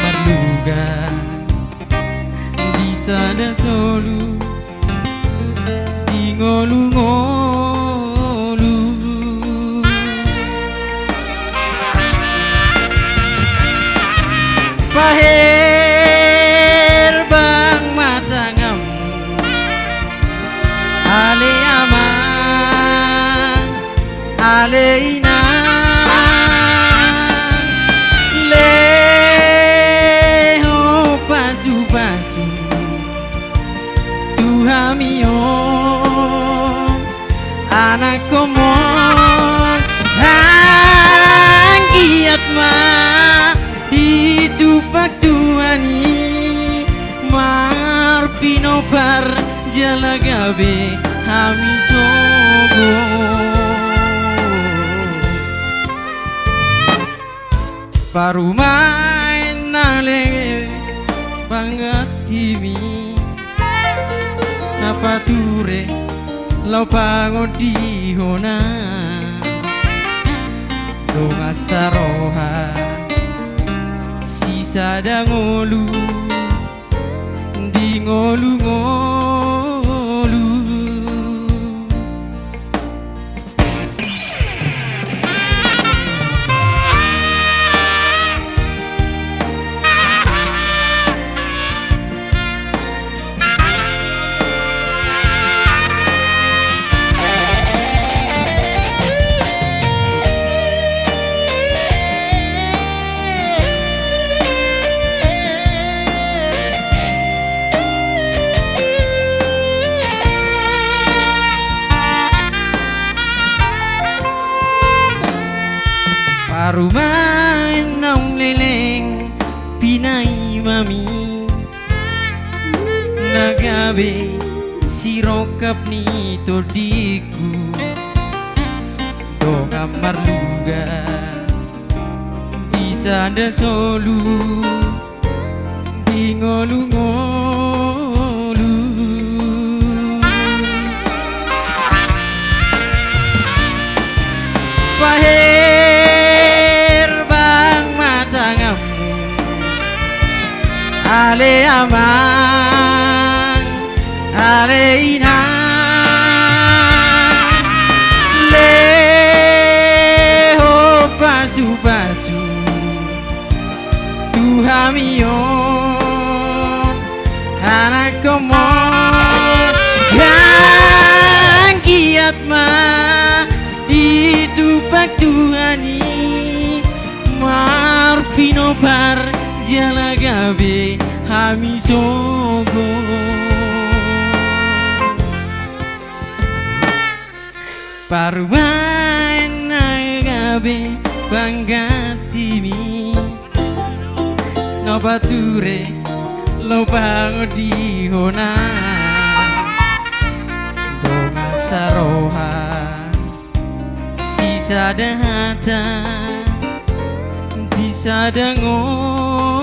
marluga di sana solu di ngolu-ngolu pahir bang matangam ale amang ale ina leho pasu-pasu tuhamio anak komon hanggiat ma ditupak tuani marpino par jalagabe hami sogo parumain nale bangat timi napature lau pango di hona donga saroha sisa dangolu di ngolu-ngolu parumain naung leleng pinai mami nagabe sirokap ni todiku donga marluga di sana solu di ngolu-ngolu pahir bang matangamu ale amang ale ina leho pasu-pasu tuhamio anak komon yang giat ma ditupak tuhani marpino par jalagabe hami sogo parumain nagabe panggatimi no bature lo bango di hona donga saroha sisa dahata di sadangol